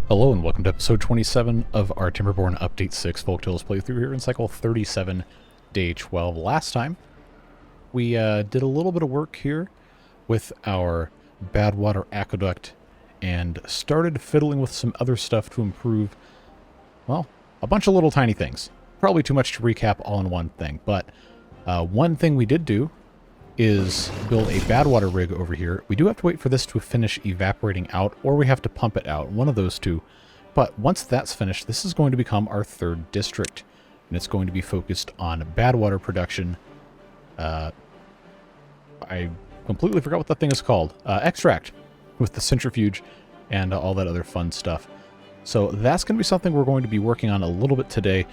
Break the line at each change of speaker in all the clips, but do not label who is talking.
Hello and welcome to episode 27 of our Timberborn Update 6 Folktales playthrough here in cycle 37, day 12. Last time, we did a little bit of work here with our Badwater Aqueduct and started fiddling with some other stuff to improve, well, a bunch of little tiny things. Probably too much to recap all in one thing, but one thing we did do is build a Badwater rig over here. We do have to wait for this to finish evaporating out, or we have to pump it out, one of those two. But once that's finished, this is going to become our third district, and it's going to be focused on Badwater production. I completely forgot what that thing is called. Extract, with the centrifuge and all that other fun stuff. So that's going to be something we're going to be working on a little bit today.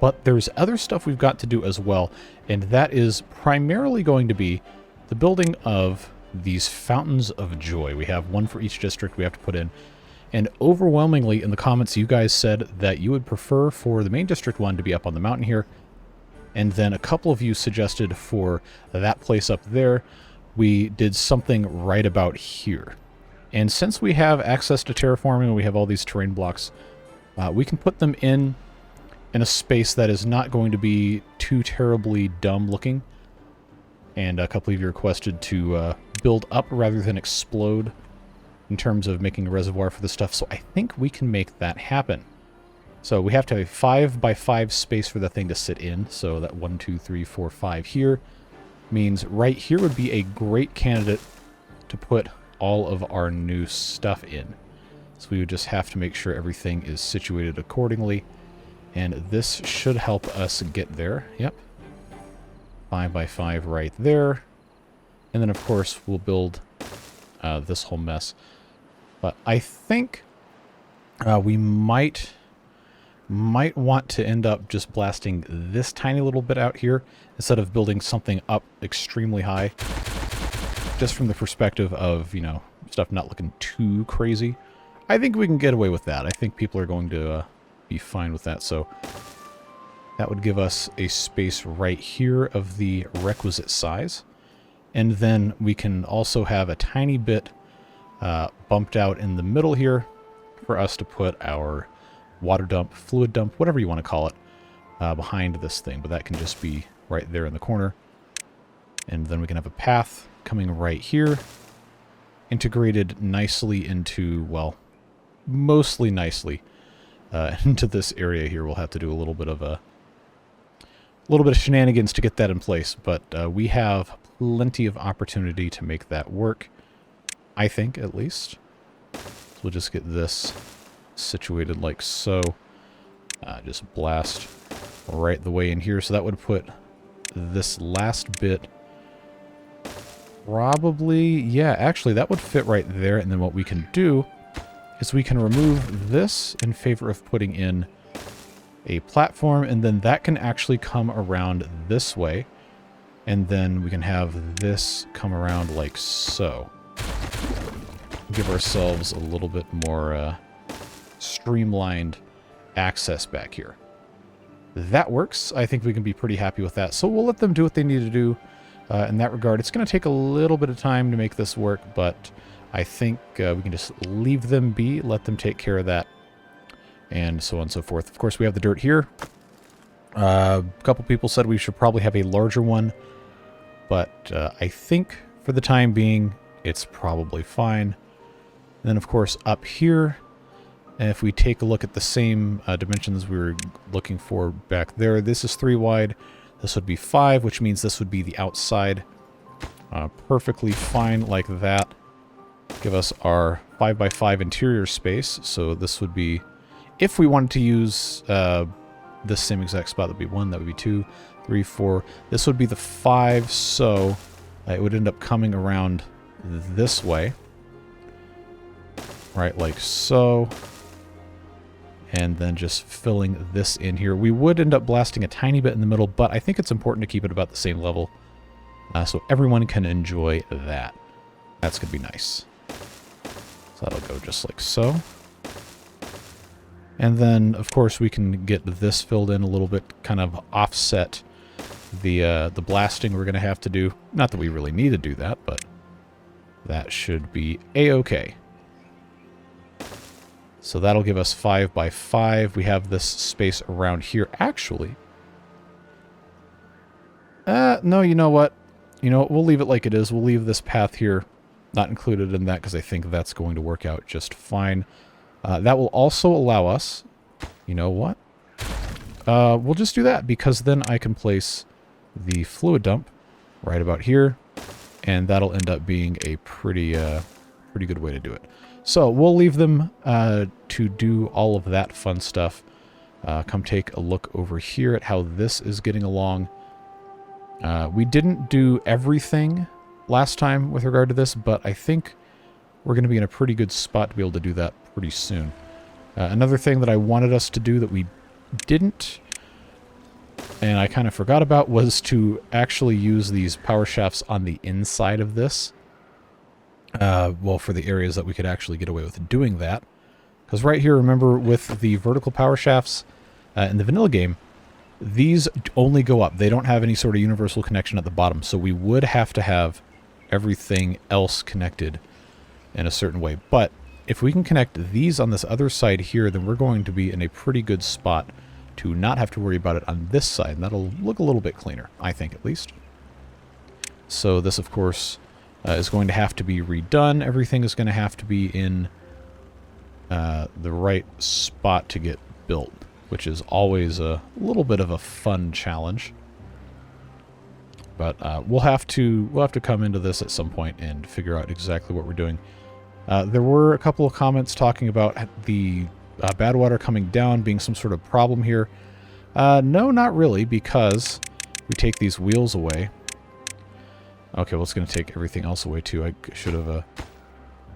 But there's other stuff we've got to do as well, and that is primarily going to be the building of these fountains of joy. We have one for each district we have to put in, and overwhelmingly in the comments you guys said that you would prefer for the main district one to be up on the mountain here, and then a couple of you suggested for that place up there we did something right about here. And since we have access to terraforming and we have all these terrain blocks, we can put them in a space that is not going to be too terribly dumb looking. And a couple of you requested to build up rather than explode in terms of making a reservoir for the stuff, so I think we can make that happen. So we have to have a 5 by 5 space for the thing to sit in, so that 1, 2, 3, 4, 5 here means right here would be a great candidate to put all of our new stuff in. So we would just have to make sure everything is situated accordingly. And this should help us get there. Yep. 5 by 5 right there. And then, of course, we'll build this whole mess. But I think we might want to end up just blasting this tiny little bit out here instead of building something up extremely high. Just from the perspective of, you know, stuff not looking too crazy. I think we can get away with that. I think people are going to be fine with that. So that would give us a space right here of the requisite size, and then we can also have a tiny bit bumped out in the middle here for us to put our water dump, fluid dump, whatever you want to call it, behind this thing. But that can just be right there in the corner, and then we can have a path coming right here, integrated nicely into, well, mostly nicely into this area here. We'll have to do a little bit of shenanigans to get that in place, but we have plenty of opportunity to make that work, I think, at least. So we'll just get this situated like so. Just blast right the way in here. So that would put this last bit probably, yeah, actually that would fit right there. And then what we can do is we can remove this in favor of putting in a platform, and then that can actually come around this way, and then we can have this come around like so. Give ourselves a little bit more streamlined access back here. That works. I think we can be pretty happy with that, so we'll let them do what they need to do in that regard. It's going to take a little bit of time to make this work, but I think we can just leave them be, let them take care of that, and so on and so forth. Of course, we have the dirt here. A couple people said we should probably have a larger one, but I think for the time being, it's probably fine. And then, of course, up here, if we take a look at the same dimensions we were looking for back there, this is 3 wide. This would be 5, which means this would be the outside. Perfectly fine like that. Give us our 5 by 5 interior space. So this would be, if we wanted to use this same exact spot, that would be 1, that would be 2, 3, 4. This would be the 5, so it would end up coming around this way. Right, like so. And then just filling this in here. We would end up blasting a tiny bit in the middle, but I think it's important to keep it about the same level so everyone can enjoy that. That's going to be nice. So that'll go just like so. And then, of course, we can get this filled in a little bit, kind of offset the blasting we're going to have to do. Not that we really need to do that, but that should be a-okay. So that'll give us 5 by 5. We have this space around here. Actually, no, you know what? You know, we'll leave it like it is. We'll leave this path here not included in that because I think that's going to work out just fine. That will also allow us, you know what? We'll just do that because then I can place the fluid dump right about here, and that'll end up being a pretty good way to do it. So we'll leave them to do all of that fun stuff. Come take a look over here at how this is getting along. We didn't do everything last time with regard to this, but I think we're going to be in a pretty good spot to be able to do that pretty soon. Another thing that I wanted us to do that we didn't, and I kind of forgot about, was to actually use these power shafts on the inside of this. Well, for the areas that we could actually get away with doing that. Because right here, remember, with the vertical power shafts in the vanilla game, these only go up. They don't have any sort of universal connection at the bottom. So we would have to have everything else connected in a certain way. But if we can connect these on this other side here, then we're going to be in a pretty good spot to not have to worry about it on this side. And that'll look a little bit cleaner, I think, at least. So this, of course, is going to have to be redone. Everything is going to have to be in the right spot to get built, which is always a little bit of a fun challenge. But we'll have to come into this at some point and figure out exactly what we're doing. There were a couple of comments talking about the bad water coming down being some sort of problem here. No, not really, because we take these wheels away. Okay, well, it's going to take everything else away, too. I should have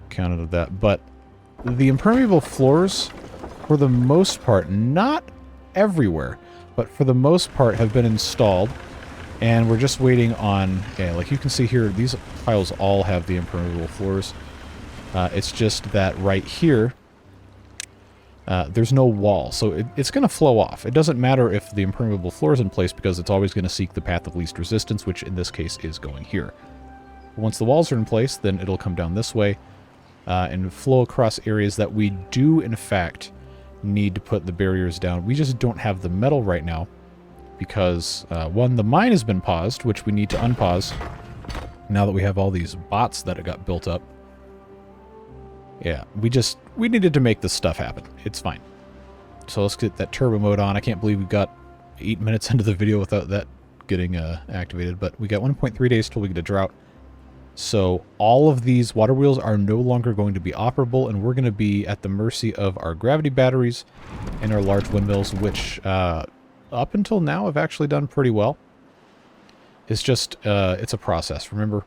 counted that. But the impermeable floors, for the most part, not everywhere, but for the most part, have been installed. And we're just waiting on... Yeah, like you can see here, these piles all have the impermeable floors. It's just that right here, there's no wall. So it's going to flow off. It doesn't matter if the impermeable floor is in place because it's always going to seek the path of least resistance, which in this case is going here. Once the walls are in place, then it'll come down this way and flow across areas that we do, in fact, need to put the barriers down. We just don't have the metal right now because, one, the mine has been paused, which we need to unpause now that we have all these bots that have got built up. Yeah, we needed to make this stuff happen. It's fine. So let's get that turbo mode on. I can't believe we got 8 minutes into the video without that getting activated, but we got 1.3 days till we get a drought. So all of these water wheels are no longer going to be operable, and we're going to be at the mercy of our gravity batteries and our large windmills, which up until now have actually done pretty well. It's just, it's a process, remember?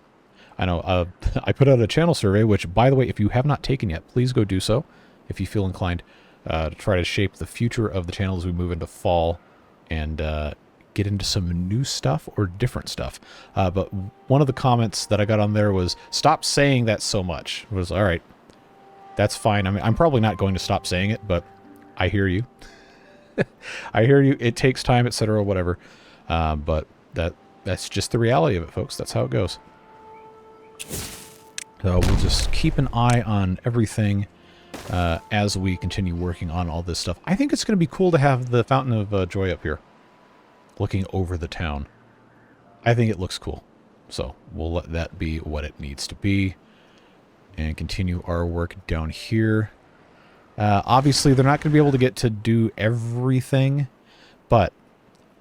I know, I put out a channel survey, which, by the way, if you have not taken yet, please go do so, if you feel inclined, to try to shape the future of the channel as we move into fall and get into some new stuff or different stuff. But one of the comments that I got on there was, stop saying that so much. It was, all right, that's fine. I mean, I'm probably not going to stop saying it, but I hear you. I hear you. It takes time, etc., whatever. But that's just the reality of it, folks. That's how it goes. So we'll just keep an eye on everything as we continue working on all this stuff. I think it's going to be cool to have the Fountain of Joy up here, looking over the town. I think it looks cool. So we'll let that be what it needs to be and continue our work down here. Obviously, they're not going to be able to get to do everything, but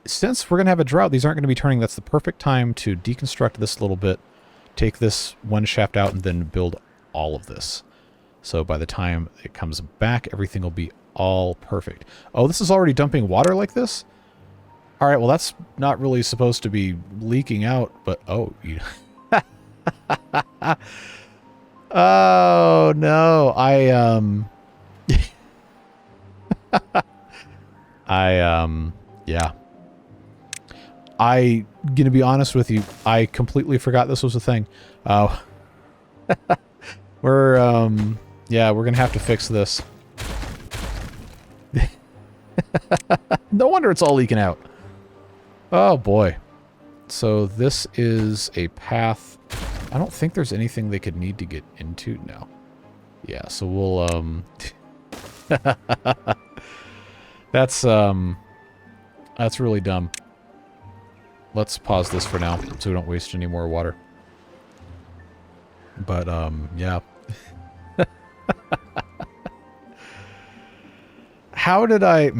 since we're going to have a drought, these aren't going to be turning. That's the perfect time to deconstruct this a little bit, take this one shaft out, and then build all of this. So by the time it comes back, everything will be all perfect. Oh, this is already dumping water like this? All right, well, that's not really supposed to be leaking out, but oh, oh no, yeah. I gonna be honest with you, I completely forgot this was a thing. Yeah, we're gonna have to fix this. No wonder it's all leaking out. Oh boy. So this is a path. I don't think there's anything they could need to get into now. Yeah, so we'll That's really dumb. Let's pause this for now so we don't waste any more water. But, yeah. How did I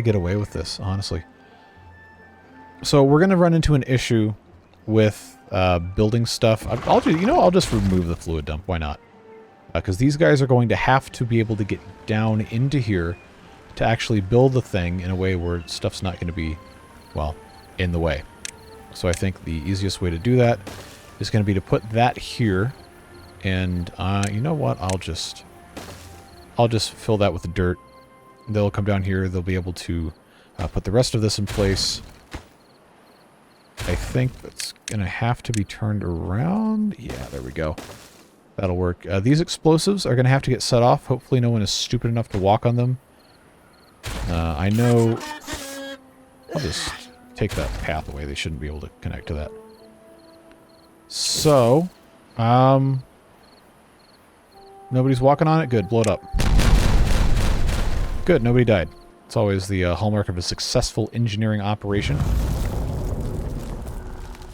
get away with this, honestly? So we're going to run into an issue with building stuff. I'll just remove the fluid dump. Why not? Because these guys are going to have to be able to get down into here to actually build the thing in a way where stuff's not going to be, well, in the way. So I think the easiest way to do that is going to be to put that here. And you know what? I'll just fill that with the dirt. They'll come down here. They'll be able to put the rest of this in place. I think that's going to have to be turned around. Yeah, there we go. That'll work. These explosives are going to have to get set off. Hopefully no one is stupid enough to walk on them. I know... I'll just take that path away. They shouldn't be able to connect to that. So, nobody's walking on it? Good, blow it up. Good, nobody died. It's always the hallmark of a successful engineering operation.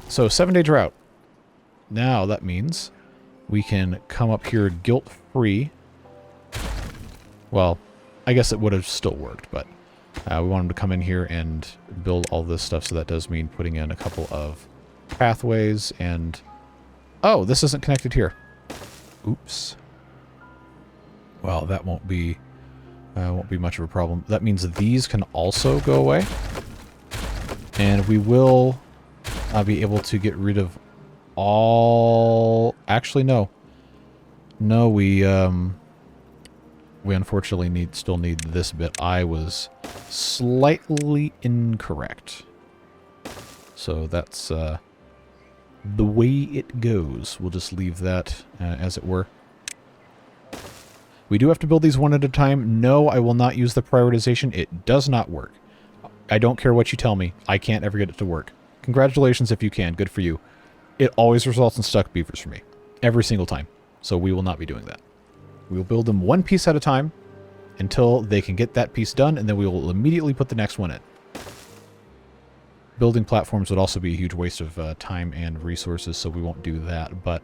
So, 7-day drought. Now, that means we can come up here guilt-free. Well, I guess it would have still worked, but we want them to come in here and build all this stuff, so that does mean putting in a couple of pathways and... Oh, this isn't connected here. Oops. Well, that won't be much of a problem. That means these can also go away. And we will be able to get rid of all... Actually, no. No, we unfortunately still need this bit. I was slightly incorrect. So that's the way it goes. We'll just leave that as it were. We do have to build these one at a time. No, I will not use the prioritization. It does not work. I don't care what you tell me. I can't ever get it to work. Congratulations if you can. Good for you. It always results in stuck beavers for me. Every single time. So we will not be doing that. We will build them one piece at a time until they can get that piece done, and then we will immediately put the next one in. Building platforms would also be a huge waste of time and resources, so we won't do that. But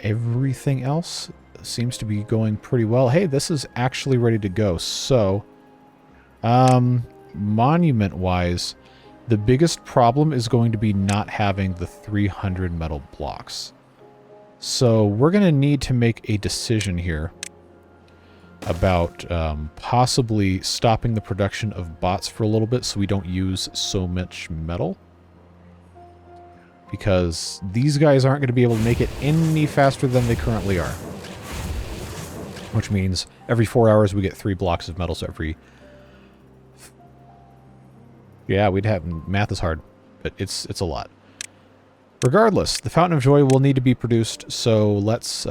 everything else seems to be going pretty well. Hey, this is actually ready to go. So, monument-wise, the biggest problem is going to be not having the 300 metal blocks. So we're going to need to make a decision here about possibly stopping the production of bots for a little bit so we don't use so much metal. Because these guys aren't going to be able to make it any faster than they currently are. Which means every 4 hours we get 3 blocks of metal, so every... Yeah, we'd have... Math is hard, but it's a lot. Regardless, the Fountain of Joy will need to be produced, so let's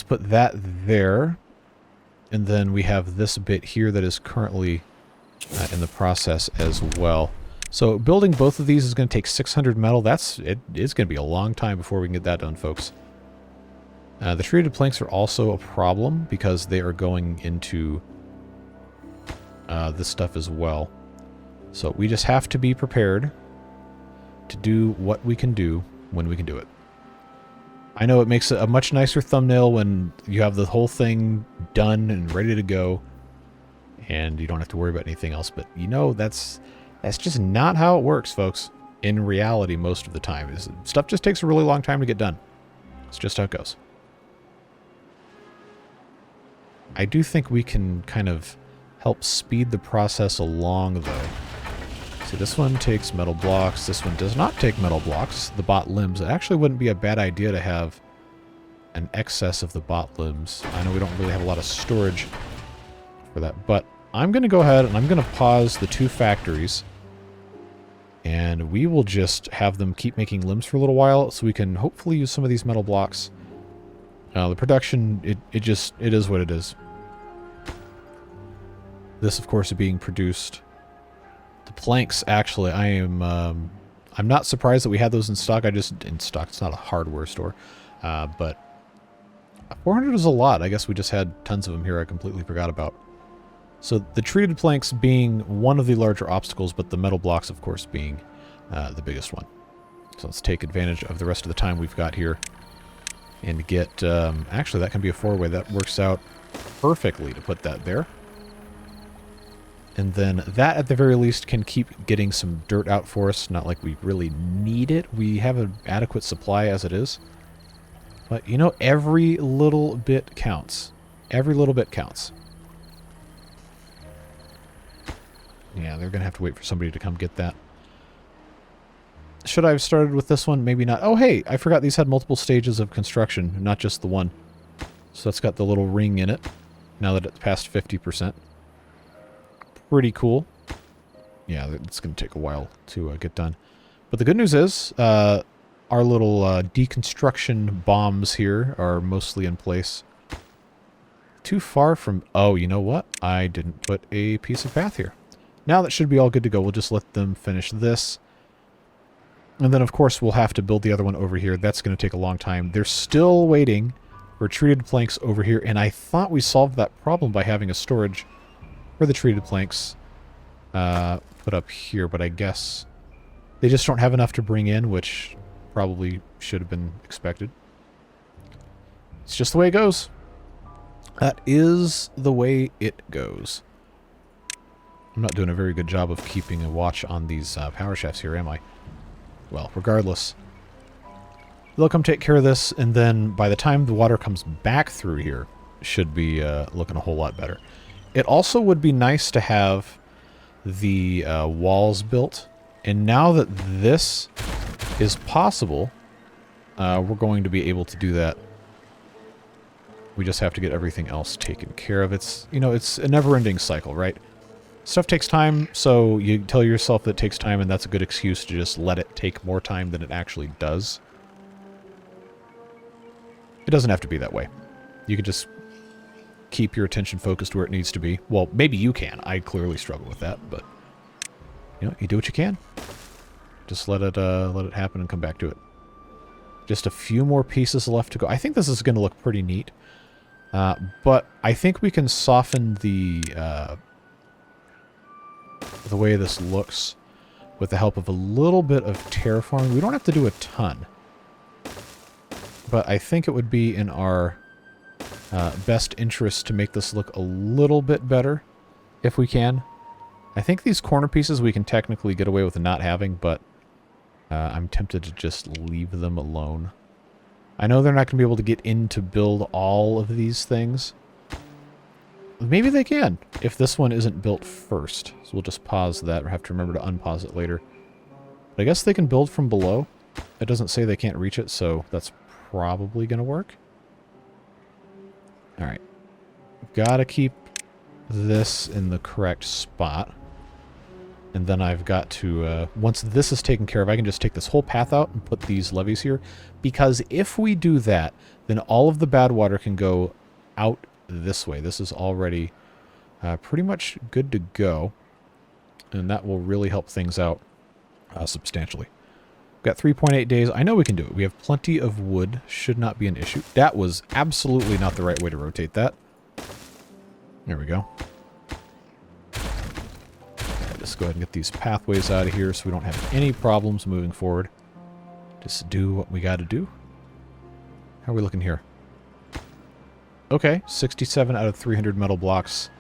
put that there. And then we have this bit here that is currently in the process as well. So building both of these is going to take 600 metal. It's going to be a long time before we can get that done, folks. The treated planks are also a problem because they are going into this stuff as well. So we just have to be prepared to do what we can do when we can do it. I know it makes a much nicer thumbnail when you have the whole thing done and ready to go and you don't have to worry about anything else, but you know that's just not how it works, folks. In reality, most of the time stuff just takes a really long time to get done. It's just how it goes. I do think we can kind of help speed the process along though. So this one takes metal blocks. This one does not take metal blocks. The bot limbs. It actually wouldn't be a bad idea to have an excess of the bot limbs. I know we don't really have a lot of storage for that, but I'm going to go ahead and I'm going to pause the 2 factories. And we will just have them keep making limbs for a little while so we can hopefully use some of these metal blocks. The production, it is what it is. This, of course, is being produced. The planks, actually, I'm not surprised that we had those in stock. In stock, it's not a hardware store. But 400 is a lot. I guess we just had tons of them here I completely forgot about. So the treated planks being one of the larger obstacles, but the metal blocks, of course, being the biggest one. So let's take advantage of the rest of the time we've got here and get... actually, that can be a four-way. That works out perfectly to put that there. And then that, at the very least, can keep getting some dirt out for us. Not like we really need it. We have an adequate supply as it is. But, you know, every little bit counts. Every little bit counts. Yeah, they're going to have to wait for somebody to come get that. Should I have started with this one? Maybe not. Oh, hey, I forgot these had multiple stages of construction, not just the one. So that's got the little ring in it, now that it's past 50%. Pretty cool. Yeah, it's going to take a while to get done. But the good news is, our little deconstruction bombs here are mostly in place. Too far from... Oh, you know what? I didn't put a piece of path here. Now that should be all good to go. We'll just let them finish this. And then, of course, we'll have to build the other one over here. That's going to take a long time. They're still waiting for treated planks over here, and I thought we solved that problem by having a storage for the treated planks put up here, but I guess they just don't have enough to bring in, which probably should have been expected. It's just the way it goes. That is the way it goes. I'm not doing a very good job of keeping a watch on these power shafts here, am I? Well, regardless. They'll come take care of this, and then by the time the water comes back through here, it should be looking a whole lot better. It also would be nice to have the walls built, and now that this is possible, we're going to be able to do that. We just have to get everything else taken care of. It's, you know, it's a never-ending cycle, right? Stuff takes time, so you tell yourself that it takes time, and that's a good excuse to just let it take more time than it actually does. It doesn't have to be that way. You can just keep your attention focused where it needs to be. Well, maybe you can. I clearly struggle with that, but you know, you do what you can. Just let it happen and come back to it. Just a few more pieces left to go. I think this is going to look pretty neat, but I think we can soften the way this looks with the help of a little bit of terraforming. We don't have to do a ton, but I think it would be in our best interest to make this look a little bit better if we can. I think these corner pieces we can technically get away with not having, but I'm tempted to just leave them alone. I know they're not going to be able to get in to build all of these things. Maybe they can, if this one isn't built first. So we'll just pause that, or have to remember to unpause it later. But I guess they can build from below. It doesn't say they can't reach it, so that's probably going to work. Alright. Gotta keep this in the correct spot. And then I've got to, once this is taken care of, I can just take this whole path out and put these levees here. Because if we do that, then all of the bad water can go out this way. This is already pretty much good to go. And that will really help things out substantially. We've got 3.8 days. I know we can do it. We have plenty of wood. Should not be an issue. That was absolutely not the right way to rotate that. There we go. Just go ahead and get these pathways out of here so we don't have any problems moving forward. Just do what we got to do. How are we looking here? Okay, 67 out of 300 metal blocks.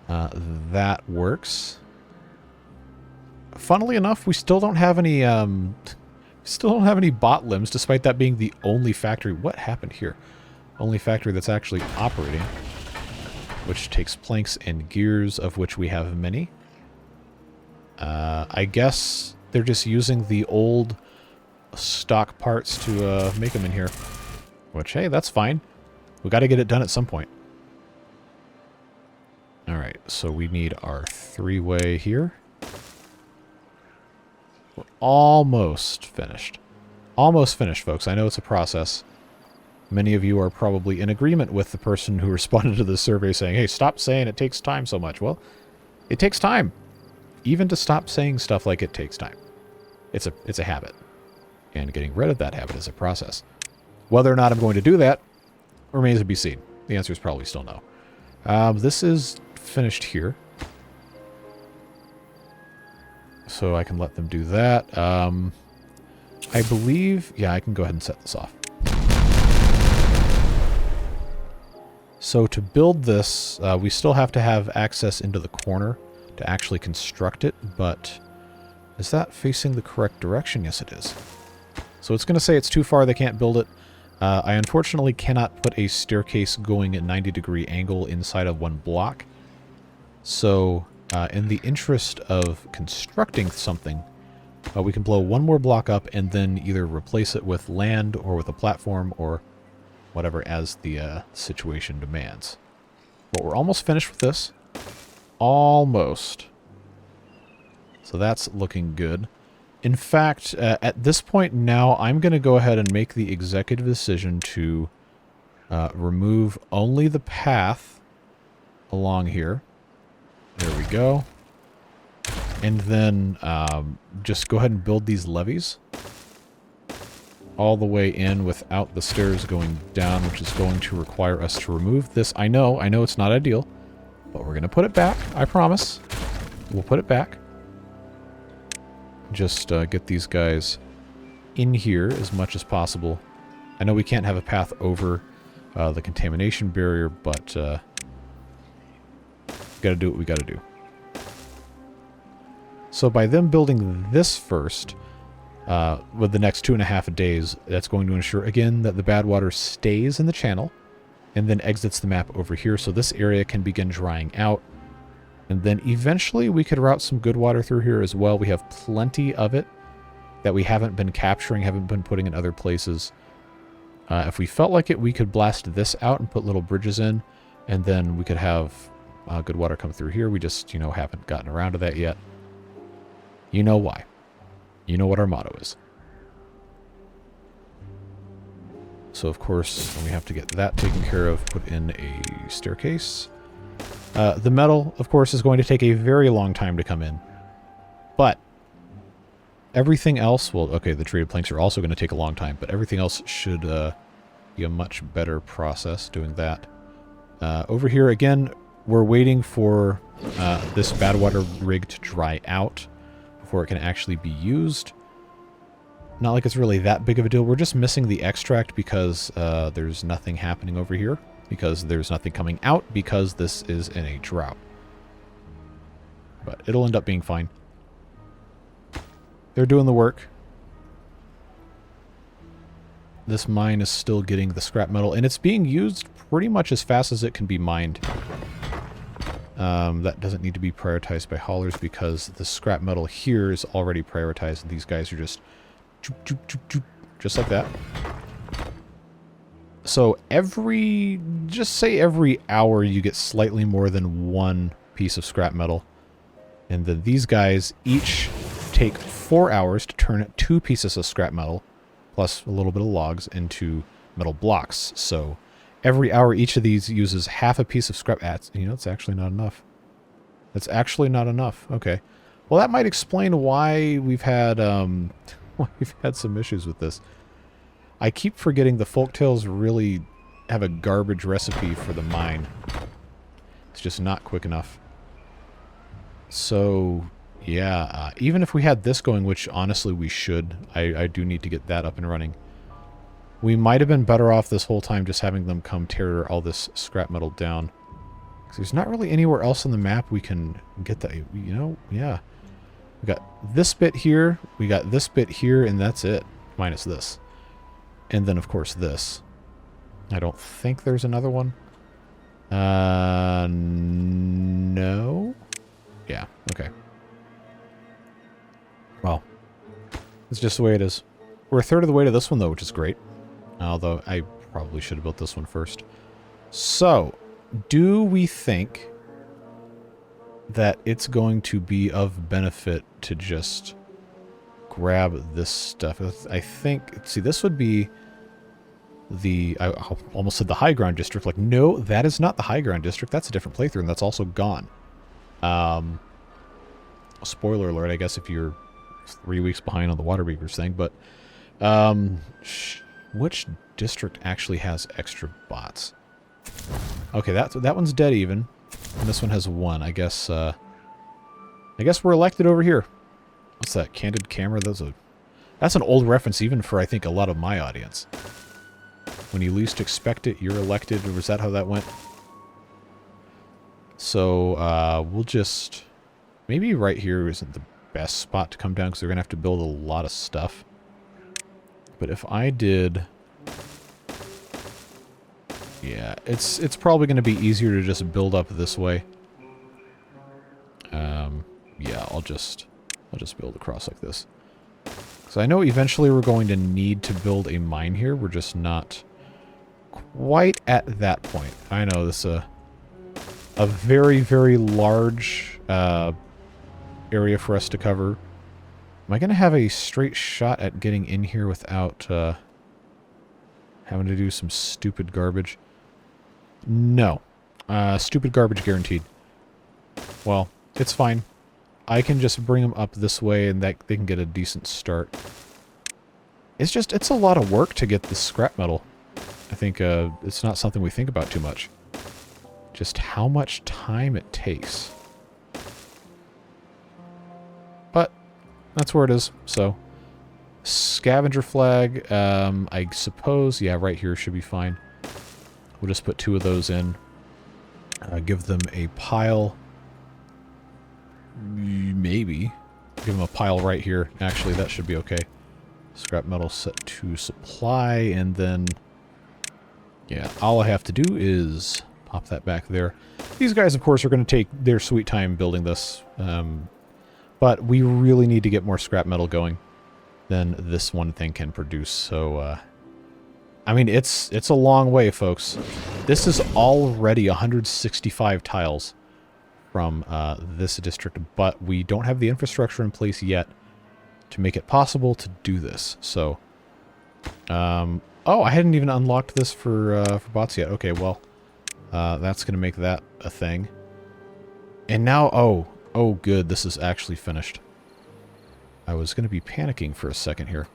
That works. Funnily enough, we still don't have any bot limbs, despite that being the only factory. What happened here? Only factory that's actually operating, which takes planks and gears, of which we have many. I guess they're just using the old stock parts to make them in here. Which, hey, that's fine. We got to get it done at some point. Alright, so we need our three-way here. We're almost finished. Almost finished, folks. I know it's a process. Many of you are probably in agreement with the person who responded to the survey saying, hey, stop saying it takes time so much. Well, it takes time. Even to stop saying stuff like it takes time. It's a habit. And getting rid of that habit is a process. Whether or not I'm going to do that Remains to be seen. The answer is probably still no. This is finished here. So I can let them do that. I believe... Yeah, I can go ahead and set this off. So to build this, we still have to have access into the corner to actually construct it, but is that facing the correct direction? Yes, it is. So it's going to say it's too far, they can't build it. I unfortunately cannot put a staircase going at 90-degree angle inside of one block. So in the interest of constructing something, we can blow one more block up and then either replace it with land or with a platform or whatever as the situation demands. But we're almost finished with this. Almost. So that's looking good. In fact, at this point now, I'm going to go ahead and make the executive decision to remove only the path along here. There we go. And then just go ahead and build these levees all the way in without the stairs going down, which is going to require us to remove this. I know it's not ideal, but we're going to put it back. I promise. We'll put it back. Just get these guys in here as much as possible. I know we can't have a path over the contamination barrier, but got to do what we got to do. So by them building this first, with the next 2.5 days, that's going to ensure, again, that the bad water stays in the channel and then exits the map over here, so this area can begin drying out. And then eventually we could route some good water through here as well. We have plenty of it that we haven't been capturing, haven't been putting in other places. If we felt like it, we could blast this out and put little bridges in, and then we could have good water come through here. We just, haven't gotten around to that yet. You know why. You know what our motto is. So, of course, we have to get that taken care of, put in a staircase. The metal, of course, is going to take a very long time to come in. But everything else, well, okay, the treated planks are also going to take a long time, but everything else should be a much better process doing that. Over here, again, we're waiting for this bad water rig to dry out before it can actually be used. Not like it's really that big of a deal. We're just missing the extract because there's nothing happening over here. Because there's nothing coming out because this is in a drought. But it'll end up being fine. They're doing the work. This mine is still getting the scrap metal, and it's being used pretty much as fast as it can be mined. That doesn't need to be prioritized by haulers because the scrap metal here is already prioritized, and these guys are just just like that. So just say every hour you get slightly more than one piece of scrap metal. And then these guys each take 4 hours to turn 2 pieces of scrap metal, plus a little bit of logs, into metal blocks. So every hour each of these uses half a piece of scrap. It's actually not enough. That's actually not enough. Okay. Well, that might explain why we've had some issues with this. I keep forgetting the folktales really have a garbage recipe for the mine. It's just not quick enough. So, yeah, even if we had this going, which honestly we should, I do need to get that up and running. We might have been better off this whole time just having them come tear all this scrap metal down. Because there's not really anywhere else on the map we can get that, yeah. We got this bit here, we got this bit here, and that's it, minus this. And then, of course, this. I don't think there's another one. No? Yeah, okay. Well, it's just the way it is. We're a third of the way to this one, though, which is great. Although, I probably should have built this one first. So, do we think that it's going to be of benefit to just grab this stuff? I think, see, this would be I almost said the high ground district. Like, no, that is not the high ground district. That's a different playthrough, and that's also gone. Spoiler alert, I guess, if you're 3 weeks behind on the water beavers thing, but which district actually has extra bots. Okay, that one's dead even. And this one has 1. I guess we're elected over here. What's that? Candid camera? That's an old reference even for, I think, a lot of my audience. When you least expect it, you're elected. Or was that how that went? So, we'll just... Maybe right here isn't the best spot to come down because they're going to have to build a lot of stuff. But if I did... Yeah, it's probably going to be easier to just build up this way. Yeah, I'll just build across like this. So I know eventually we're going to need to build a mine here. We're just not quite at that point. I know this is a very, very large area for us to cover. Am I going to have a straight shot at getting in here without having to do some stupid garbage? No. Stupid garbage guaranteed. Well, it's fine. I can just bring them up this way and that they can get a decent start. It's a lot of work to get the scrap metal. I think it's not something we think about too much. Just how much time it takes. But that's where it is. So, scavenger flag, I suppose, yeah, right here should be fine. We'll just put 2 of those in. Give them a pile. Maybe. Give them a pile right here. Actually, that should be okay. Scrap metal set to supply, and then... Yeah, all I have to do is pop that back there. These guys, of course, are going to take their sweet time building this. But we really need to get more scrap metal going than this one thing can produce. So, I mean, it's a long way, folks. This is already 165 tiles from this district, but we don't have the infrastructure in place yet to make it possible to do this. So, oh, I hadn't even unlocked this for bots yet. Okay, well, that's going to make that a thing. And now, oh, good, this is actually finished. I was going to be panicking for a second here.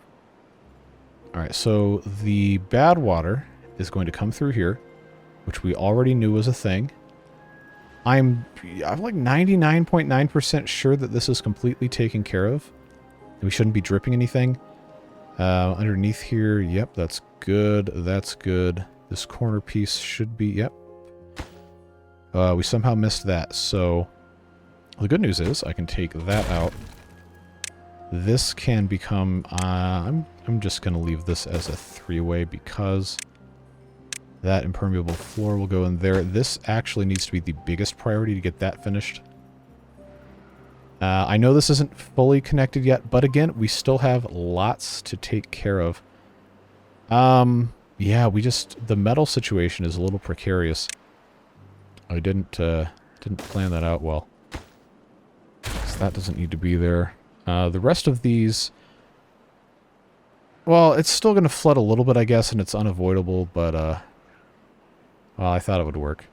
Alright, so the bad water is going to come through here, which we already knew was a thing. I'm like 99.9% sure that this is completely taken care of. We shouldn't be dripping anything. Underneath here, yep, that's good. That's good. This corner piece should be, yep. We somehow missed that, so the good news is I can take that out. This can become, I'm just going to leave this as a 3-way because that impermeable floor will go in there. This actually needs to be the biggest priority to get that finished. I know this isn't fully connected yet, but again, we still have lots to take care of. Yeah, the metal situation is a little precarious. I didn't plan that out well. So that doesn't need to be there. The rest of these, well, it's still going to flood a little bit, I guess, and it's unavoidable, but, well, I thought it would work.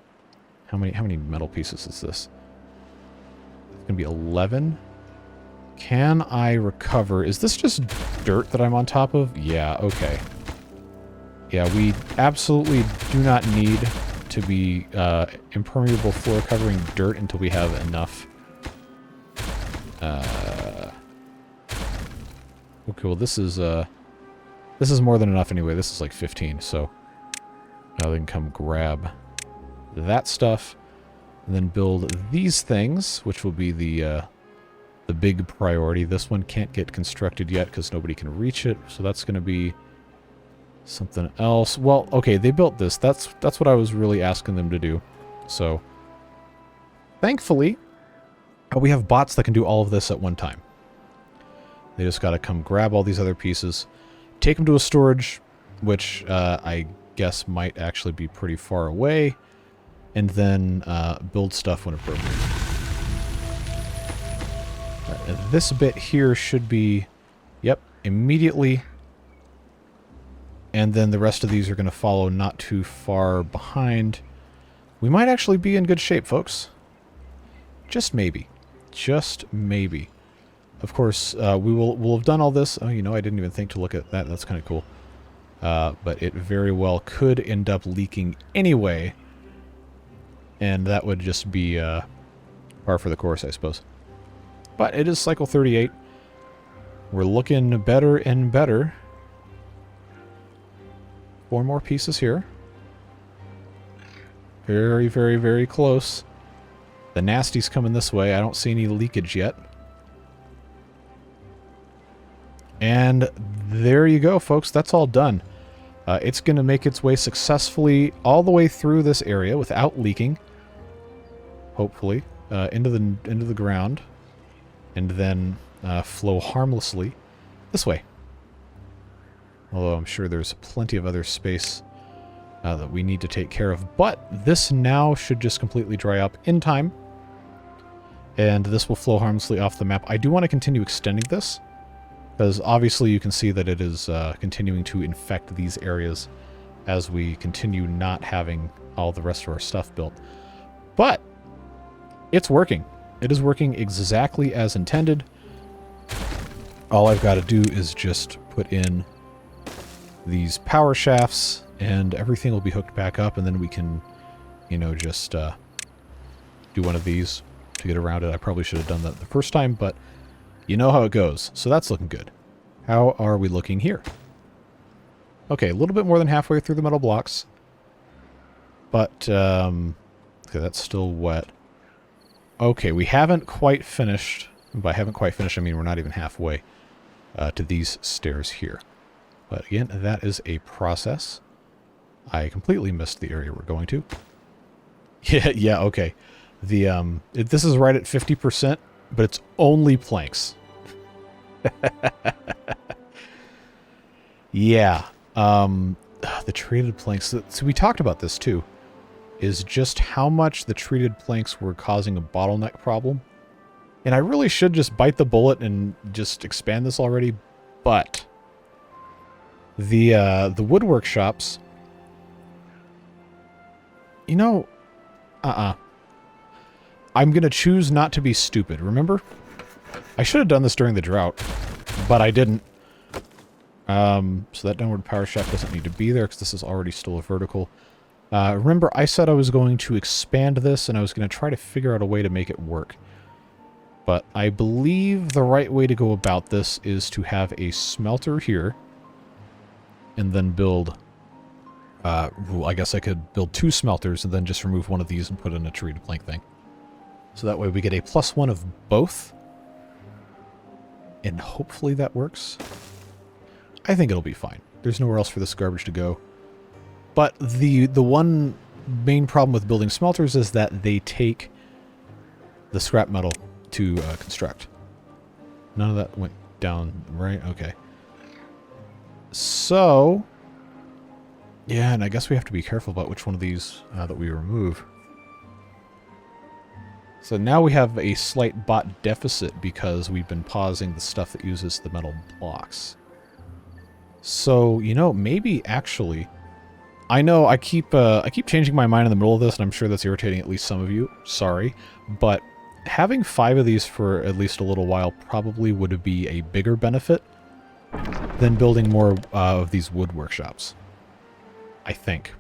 How many metal pieces is this? It's going to be 11. Can I recover? Is this just dirt that I'm on top of? Yeah, okay. Yeah, we absolutely do not need to be impermeable floor covering dirt until we have enough. Okay, well, this is more than enough anyway. This is like 15, so now they can come grab that stuff and then build these things, which will be the big priority. This one can't get constructed yet because nobody can reach it, so that's going to be something else. Well, okay, they built this. That's what I was really asking them to do. So, thankfully, we have bots that can do all of this at one time. They just got to come grab all these other pieces, take them to a storage, which I guess might actually be pretty far away, and then build stuff when appropriate. This bit here should be, yep, immediately. And then the rest of these are going to follow not too far behind. We might actually be in good shape, folks. Just maybe. Just maybe. Of course, we'll have done all this. Oh, you know, I didn't even think to look at that. That's kind of cool. but it very well could end up leaking anyway, and that would just be par for the course, I suppose. But it is cycle 38. We're looking better and better. 4 more pieces here. Very, very, very close. The nasty's coming this way. I don't see any leakage yet. And there you go, folks. That's all done. It's going to make its way successfully all the way through this area without leaking. Hopefully. Into the ground. And then flow harmlessly this way. Although I'm sure there's plenty of other space that we need to take care of. But this now should just completely dry up in time. And this will flow harmlessly off the map. I do want to continue extending this, because obviously you can see that it is continuing to infect these areas as we continue not having all the rest of our stuff built. But it's working. It is working exactly as intended. All I've got to do is just put in these power shafts, and everything will be hooked back up, and then we can, you know, just do one of these to get around it. I probably should have done that the first time, but you know how it goes. So that's looking good. How are we looking here? Okay, a little bit more than halfway through the metal blocks. But, okay, that's still wet. Okay, we haven't quite finished. By haven't quite finished, I mean we're not even halfway to these stairs here. But again, that is a process. I completely missed the area we're going to. Yeah, okay. This is right at 50%, but it's only planks. Yeah. The treated planks. So we talked about this too. Is just how much the treated planks were causing a bottleneck problem. And I really should just bite the bullet and just expand this already, but the woodwork shops, you know, I'm going to choose not to be stupid, remember? I should have done this during the drought, but I didn't. So that downward power shaft doesn't need to be there because this is already still a vertical. Remember, I said I was going to expand this and I was going to try to figure out a way to make it work. But I believe the right way to go about this is to have a smelter here and then build... I guess I could build 2 smelters and then just remove one of these and put in a treated plank thing. So that way we get a +1 of both. And hopefully that works. I think it'll be fine. There's nowhere else for this garbage to go. But the one main problem with building smelters is that they take the scrap metal to construct. None of that went down, right? Okay. So... yeah, and I guess we have to be careful about which one of these that we remove. So now we have a slight bot deficit because we've been pausing the stuff that uses the metal blocks. So, you know, maybe actually... I know I keep changing my mind in the middle of this, and I'm sure that's irritating at least some of you. Sorry. But having 5 of these for at least a little while probably would be a bigger benefit than building more of these wood workshops. I think.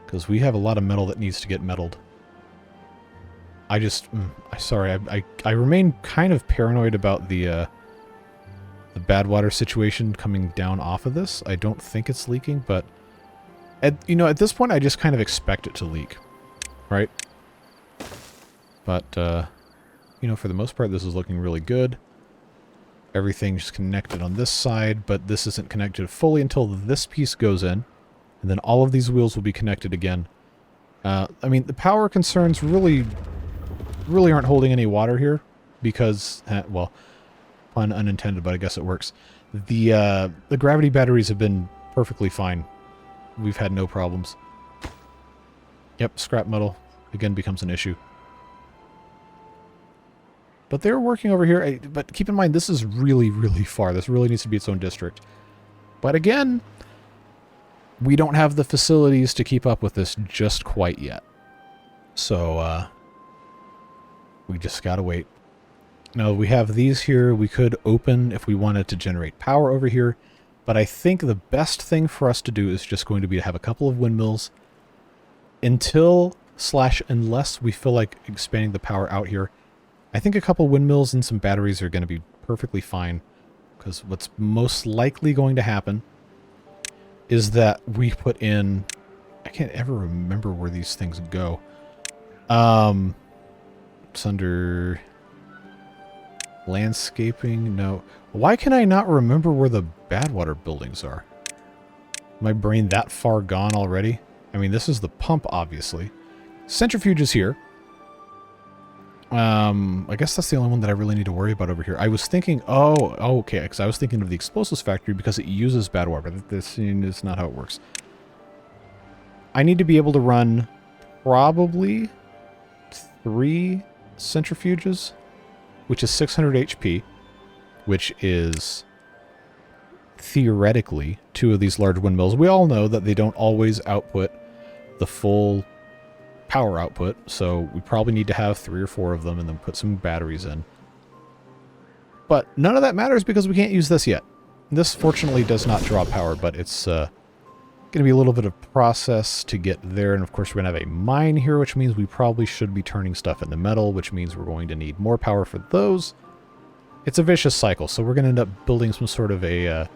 Because we have a lot of metal that needs to get metalled. I just... sorry, I remain kind of paranoid about the bad water situation coming down off of this. I don't think it's leaking, but... at this point, I just kind of expect it to leak. Right? But, for the most part, this is looking really good. Everything's connected on this side, but this isn't connected fully until this piece goes in. And then all of these wheels will be connected again. I mean, the power concerns really aren't holding any water here. Because, well, pun unintended, but I guess it works. The gravity batteries have been perfectly fine. We've had no problems. Yep, scrap metal again becomes an issue. But they're working over here. But keep in mind, this is really, really far. This really needs to be its own district. But again, we don't have the facilities to keep up with this just quite yet. So, we just gotta wait. Now, we have these here. We could open if we wanted to generate power over here. But I think the best thing for us to do is just going to be to have a couple of windmills unless we feel like expanding the power out here. I think a couple windmills and some batteries are going to be perfectly fine, because what's most likely going to happen is that we put in... I can't ever remember where these things go. It's under landscaping. No. Why can I not remember where the Badwater buildings are? My brain that far gone already? I mean, this is the pump, obviously. Centrifuge is here. I guess that's the only one that I really need to worry about over here. I was thinking, okay, because I was thinking of the explosives factory because it uses Badwater. This is not how it works. I need to be able to run probably 3 centrifuges, which is 600 HP, which is theoretically 2 of these large windmills. We all know that they don't always output the full power output, so we probably need to have 3 or 4 of them and then put some batteries in. But none of that matters because we can't use this yet. This fortunately does not draw power, but it's going to be a little bit of process to get there. And of course we're going to have a mine here, which means we probably should be turning stuff into metal, which means we're going to need more power for those. It's a vicious cycle, so we're going to end up building some sort of an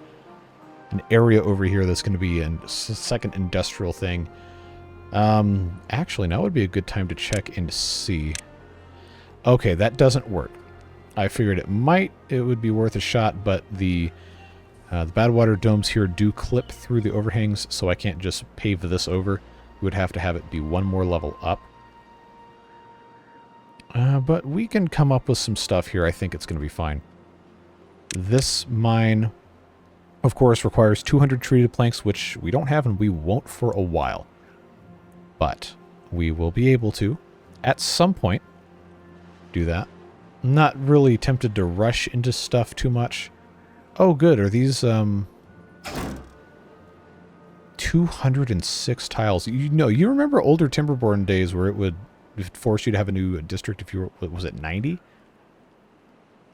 area over here that's going to be a second industrial thing. Actually, now would be a good time to check and see. Okay, that doesn't work. I figured it would be worth a shot, but the Badwater domes here do clip through the overhangs, so I can't just pave this over. We would have to have it be one more level up. But we can come up with some stuff here. I think it's going to be fine. This mine, of course, requires 200 treated planks, which we don't have and we won't for a while. But we will be able to, at some point, do that. I'm not really tempted to rush into stuff too much. Oh, good. Are these 206 tiles? You remember older Timberborn days where it would force you to have a new district if you were, was it 90?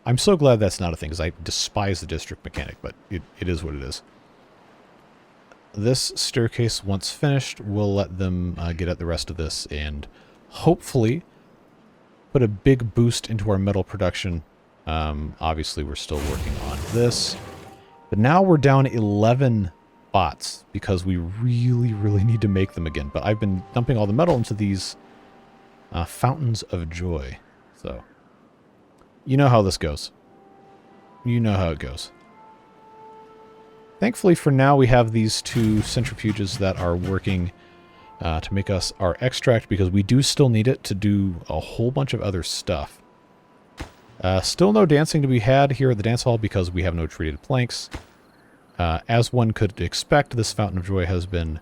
I'm so glad that's not a thing, because I despise the district mechanic, but it is what it is. This staircase, once finished, we'll let them get at the rest of this and hopefully put a big boost into our metal production. Obviously, we're still working on this. But now we're down 11 bots because we really, really need to make them again. But I've been dumping all the metal into these fountains of joy. So, you know how this goes. You know how it goes. Thankfully, for now, we have these 2 centrifuges that are working to make us our extract, because we do still need it to do a whole bunch of other stuff. Still no dancing to be had here at the dance hall because we have no treated planks. As one could expect, this Fountain of Joy has been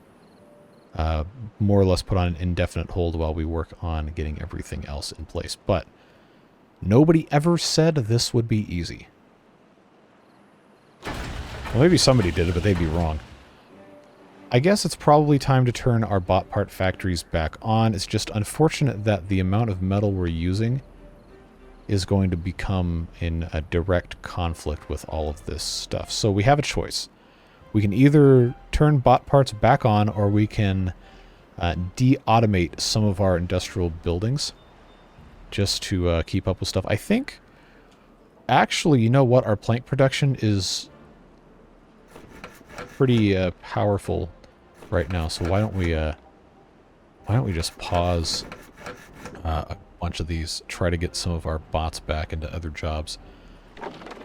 more or less put on an indefinite hold while we work on getting everything else in place. But nobody ever said this would be easy. Well, maybe somebody did it, but they'd be wrong. I guess it's probably time to turn our bot part factories back on. It's just unfortunate that the amount of metal we're using is going to become in a direct conflict with all of this stuff. So we have a choice. We can either turn bot parts back on, or we can de-automate some of our industrial buildings just to keep up with stuff. I think, actually, you know what? Our plank production is pretty powerful right now, so why don't we just pause a bunch of these, try to get some of our bots back into other jobs.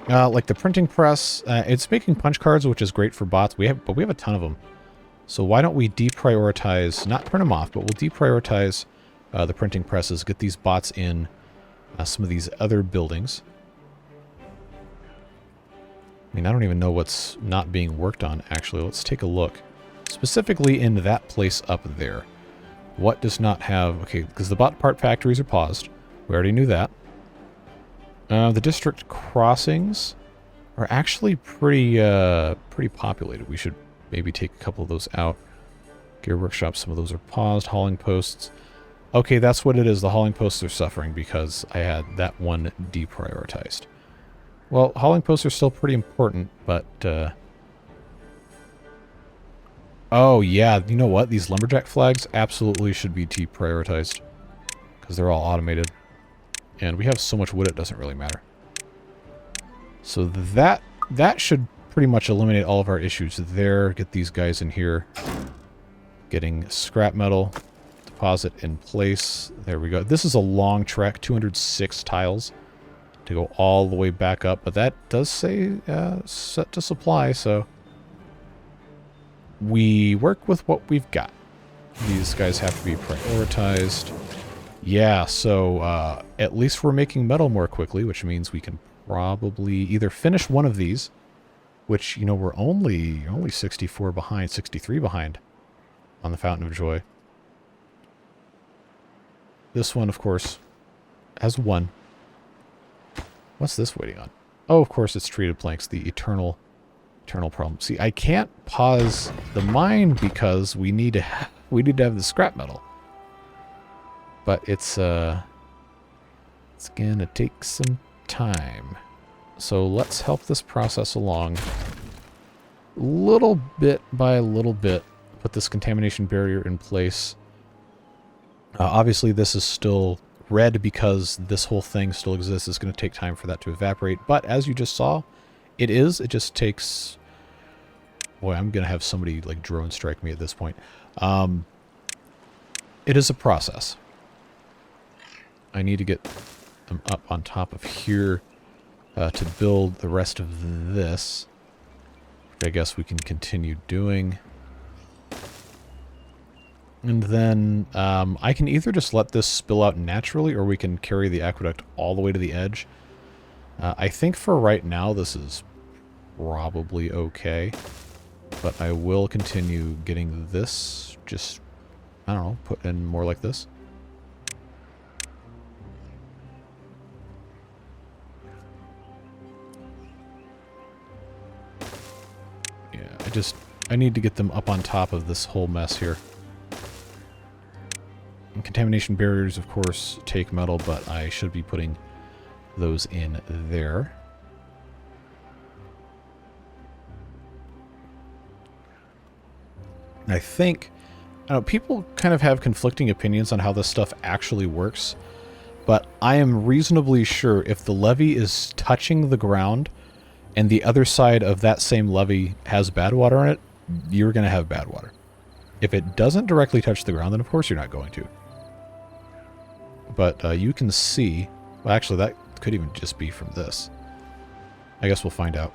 Like the printing press, it's making punch cards, which is great for bots. But we have a ton of them. So why don't we deprioritize, not turn them off, but we'll deprioritize the printing presses, get these bots in some of these other buildings. I mean, I don't even know what's not being worked on, actually. Let's take a look. Specifically in that place up there. What does not have... Okay, because the bot part factories are paused. We already knew that. The district crossings are actually pretty populated. We should maybe take a couple of those out. Gear workshops, some of those are paused. Hauling posts. Okay, that's what it is. The hauling posts are suffering because I had that one deprioritized. Well, hauling posts are still pretty important, but Oh, yeah. You know what? These lumberjack flags absolutely should be deprioritized. Because they're all automated. And we have so much wood it doesn't really matter. So that should pretty much eliminate all of our issues there. Get these guys in here. Getting scrap metal. Deposit in place. There we go. This is a long trek. 206 tiles. To go all the way back up. But that does say set to supply, so... We work with what we've got. These guys have to be prioritized. Yeah, so at least we're making metal more quickly, which means we can probably either finish one of these, which, you know, we're only 64 behind, 63 behind on the Fountain of Joy. This one, of course, has one. What's this waiting on? Oh, of course, it's treated planks, the eternal problem. See, I can't pause the mine because we need to have the scrap metal. But it's gonna take some time. So let's help this process along little bit by little bit. Put this contamination barrier in place. Obviously, this is still red because this whole thing still exists. It's going to take time for that to evaporate. But as you just saw, it just takes... Boy, I'm going to have somebody like drone strike me at this point. It is a process. I need to get them up on top of here to build the rest of this. Which I guess we can continue doing. And then I can either just let this spill out naturally, or we can carry the aqueduct all the way to the edge. I think for right now this is probably okay. But I will continue getting this just, I don't know, put in more like this. Yeah, I need to get them up on top of this whole mess here. And contamination barriers, of course, take metal, but I should be putting those in there. I think, I don't know, people kind of have conflicting opinions on how this stuff actually works, but I am reasonably sure if the levee is touching the ground and the other side of that same levee has bad water in it, you're going to have bad water. If it doesn't directly touch the ground, then of course you're not going to. But you can see, well, actually that could even just be from this. I guess we'll find out.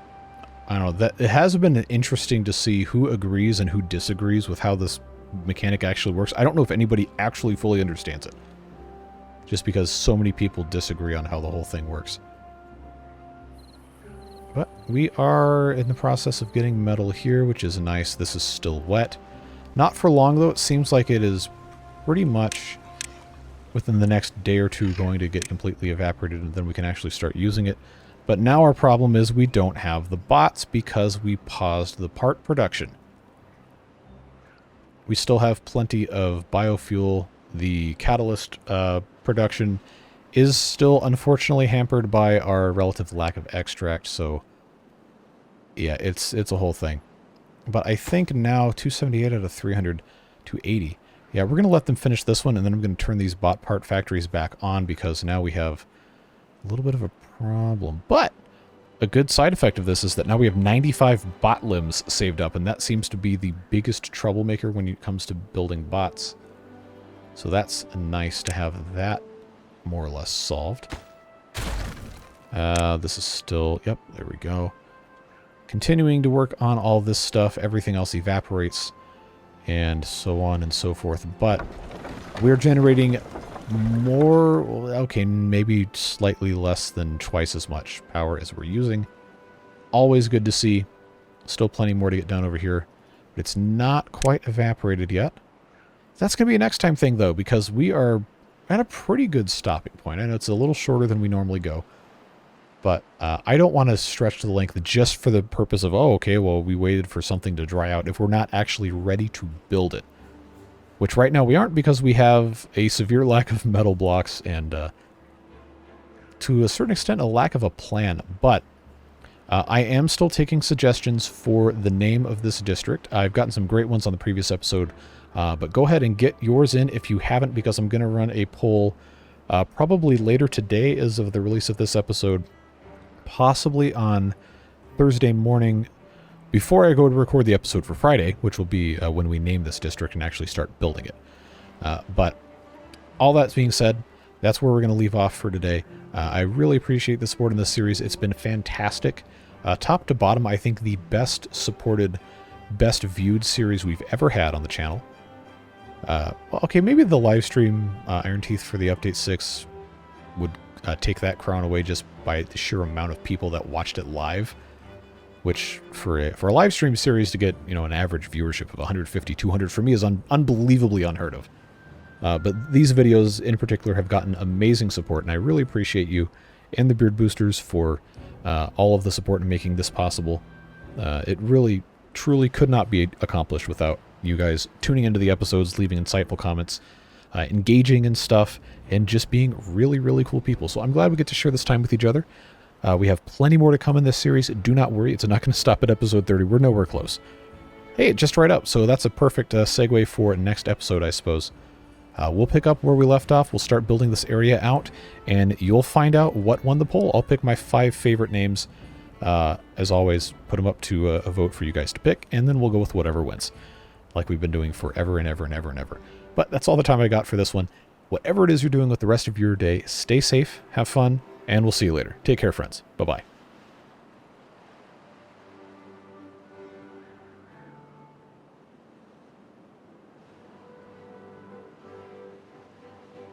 I don't know, that it has been interesting to see who agrees and who disagrees with how this mechanic actually works. I don't know if anybody actually fully understands it. Just because so many people disagree on how the whole thing works. But we are in the process of getting metal here, which is nice. This is still wet. Not for long, though. It seems like it is pretty much within the next day or two going to get completely evaporated, and then we can actually start using it. But now our problem is we don't have the bots because we paused the part production. We still have plenty of biofuel. The catalyst production is still unfortunately hampered by our relative lack of extract, so yeah, it's a whole thing. But I think now 278 out of 300, 280. Yeah, we're going to let them finish this one, and then I'm going to turn these bot part factories back on because now we have a little bit of a problem. But a good side effect of this is that now we have 95 bot limbs saved up, and that seems to be the biggest troublemaker when it comes to building bots. So that's nice to have that more or less solved. This is still, yep, there we go. Continuing to work on all this stuff. Everything else evaporates and so on and so forth. But we're generating more, okay, maybe slightly less than twice as much power as we're using. Always good to see. Still plenty more to get done over here. But it's not quite evaporated yet. That's going to be a next time thing, though, because we are at a pretty good stopping point. I know it's a little shorter than we normally go. But I don't want to stretch to the length just for the purpose of, oh, okay, well, we waited for something to dry out if we're not actually ready to build it. Which right now we aren't because we have a severe lack of metal blocks and to a certain extent a lack of a plan. But I am still taking suggestions for the name of this district. I've gotten some great ones on the previous episode, but go ahead and get yours in if you haven't, because I'm going to run a poll probably later today as of the release of this episode, possibly on Thursday morning before I go to record the episode for Friday, which will be when we name this district and actually start building it. But all that being said, that's where we're going to leave off for today. I really appreciate the support in this series. It's been fantastic. Top to bottom, I think the best supported, best viewed series we've ever had on the channel. Well, okay, maybe the live stream Iron Teeth for the Update 6 would take that crown away just by the sheer amount of people that watched it live, which for a live stream series to get, you know, an average viewership of 150, 200 for me is unbelievably unheard of. But these videos in particular have gotten amazing support, and I really appreciate you and the Beard Boosters for all of the support in making this possible. It really, truly could not be accomplished without you guys tuning into the episodes, leaving insightful comments, engaging in stuff, and just being really, really cool people. So I'm glad we get to share this time with each other. We have plenty more to come in this series. Do not worry, it's not going to stop at episode 30. We're nowhere close. Hey, just right up. So that's a perfect segue for next episode, I suppose. We'll pick up where we left off. We'll start building this area out, and you'll find out what won the poll. I'll pick my 5 favorite names. As always, put them up to a vote for you guys to pick, and then we'll go with whatever wins, like we've been doing forever and ever and ever and ever. But that's all the time I got for this one. Whatever it is you're doing with the rest of your day, stay safe, have fun, and we'll see you later. Take care, friends. Bye-bye.